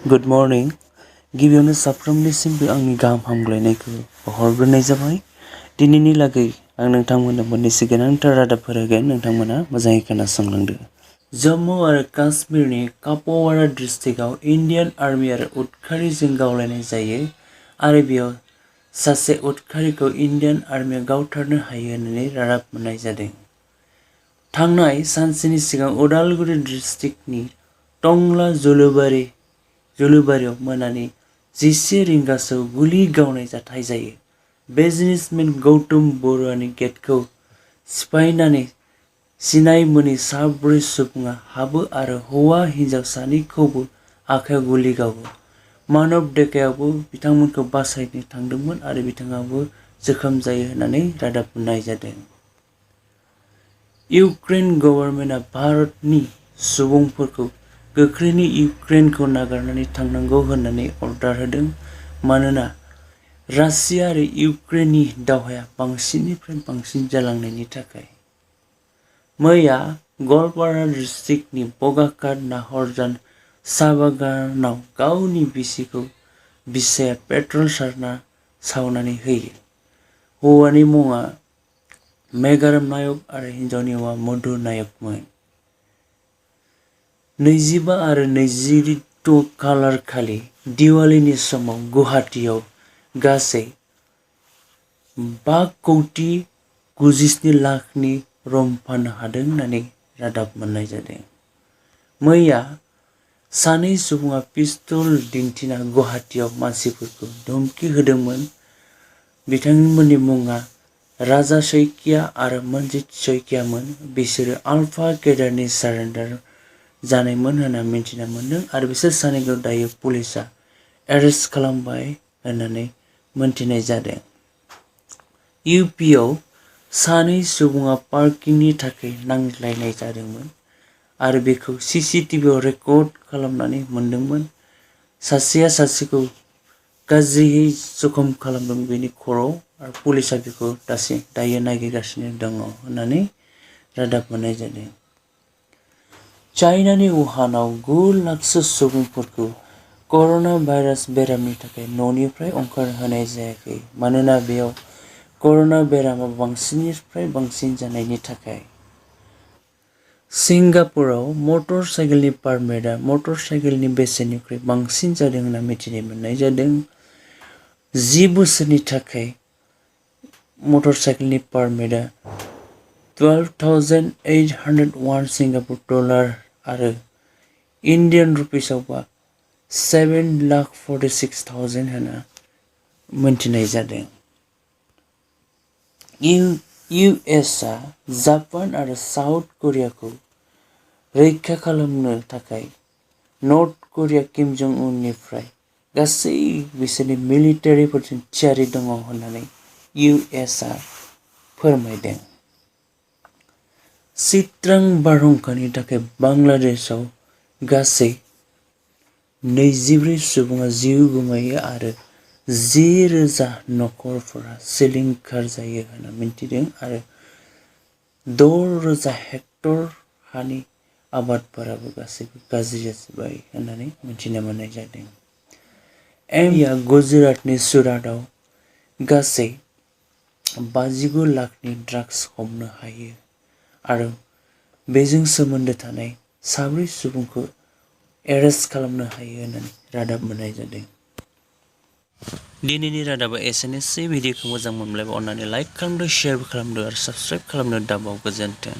Good morning गिबियावनो साफ्रोमनिसिमबो आंनि गाहाम हामग्लायनायखौ बावहरग्रोनाय जाबाय। दिनैनि लागै आं नोंथांमोननो मोननैसो गोनांथार रादाबफोर होगोन, नोंथांमोना मोजाङै खोनासंलांदो। जम्मु आरो काश्मीरनि कुपवारा डिस्ट्रिक्टआव इन्डियान आर्मि आरो उदखारिजों गावलायनाय जायो आरो बेयाव सासे उदखारिखौ इन्डियान आर्मिया गावथारनो हायो होननानै रादाब मोननाय जादों। थांनाय सानसेनि सिगां उदालगुरि डिस्ट्रिक्टनि टंला जुलुबारियाव मोनानि 11 रिंगासोआव गुलि गावनाय जाथाय जायो। बिजनेसमेन गौतम बरुवानि गेटखौ सिफायनानै सिनाय मोनै साब्रै सुबुङा हाबो आरो हौवा हिन्जाव सानैखौबो आखायाव गुलि गावो। मानब डेकायावबो बिथांमोनखौ बासायनो थांदोंमोन आरो बिथाङाबो जोखोम जायो होननानै रादाब मोननाय जादों। इउक्रेन गभर्नमेन्टआ भारतनि सुबुंफोरखौ गोख्रैनो इउक्रेनखौ नागारनानै थांनांगौ होननानै अर्डार होदों, मानोना रासिया आरो इउक्रेननि दावहाया बांसिननिफ्राय बांसिन जालांनायनि थाखाय। मैया गवालपारा डिस्ट्रिक्टनि बगाकाट नाहरजान साहा बागानाव गावनि बिसिखौ बिसाया पेट्रल सावनानै होयो। हौवानि मुङा मेघाराम नायक आरो हिन्जावनि मुङा मधु नायकमोन। 25 आरो 26 खालार खालि दिवालीनि समाव गुवाहाटीआव गासै 5,97,00,000 रम फाननो हादों होननानै रादाब मोननाय जादों। मैया सानै सुबुङा पिस्तल दिन्थिना गुवाहाटीआव मानसिफोरखौ धमकी होदोंमोन। बिथांमोननि मुङा राजा शइकिया आरो मनजित शइकियामोन। बिसोरो आलफा केडारनि सारेन्डार जानायमोन होनना मिथिना मोन्दों आरो बिसोर सानैखौ दायो पुलिसआ एरेस्ट खालामबाय होननानै मोनथिनाय जादों। इउपिआव सानै सुबुङा पार्किंनि थाखाय नांज्लायनाय जादोंमोन आरो बेखौ सीसीटीवीआव रेकर्ड खालामनानै मोनदोंमोन। सासेया सासेखौ गाज्रियै जखम खालामदों बेनि खर'आव आरो पुलिसआ बेखौ दायो नागिरगासिनो दङ होननानै रादाब मोननाय जादों। चाइनानि वुहानाव 9 लाखसो सुबुंफोरखौ कर'ना भाइरास बेरामनि थाखाय न'निफ्राय ओंखारहोनाय जायाखै, मानोना बेयाव कर'ना बेरामा बांसिननिफ्राय बांसिन जानायनि थाखाय। सिंगापुराव मटर साइकेलनि पारमिटआ मटर साइकेलनि बेसेननिख्रुइ बांसिन जादों होनना मिथिनो मोननाय जादों। 10 बोसोरनि थाखाय मटर साइकेलनि पारमिटआ $12,801 सिंगापुर डलार आरो इन्डियान रुपिसआवबा 7,46,000 होनना मोनथिनाय जादों। इउएसआ जापान आरो साउथ कोरियाखौ रैखा खालामनो थाखाय नर्थ करिया किम जं उननिफ्राय गासै बिसोरनि मिलिटारिफोरजों थियारि दङ होननानै इउएसआ फोरमायदों। चित्रां बारहुंखानि थाखाय बांलादेशआव गासै 24 सुबुङा जिउ गोमायो आरो 10,000 नखरफोरा सिलिंखार जायो होनना मिथिदों आरो 6,000 हेक्टर हानि आबादफोराबो गासैबो गाज्रि जाजोब्बाय होननानै मिथिनो मोननाय जादों। एमपिआ गुजरातनि सुरातआव गासै 59 लाखनि ड्राग्स हमनो हायो आरो बेजों सोमोन्दो थानाय 4 सुबुंखौ एरेस्ट खालामनो हायो होननानै रादाब मोननाय जादों। दिनैनि रादाबा एसेनोसै। भिडिअखौ मोजां मोनब्ला अन्नानै लाइक खालामदो, शेयारबो खालामदो आरो साबस्क्राइब खालामनो दाबाव। गोजोन्थों।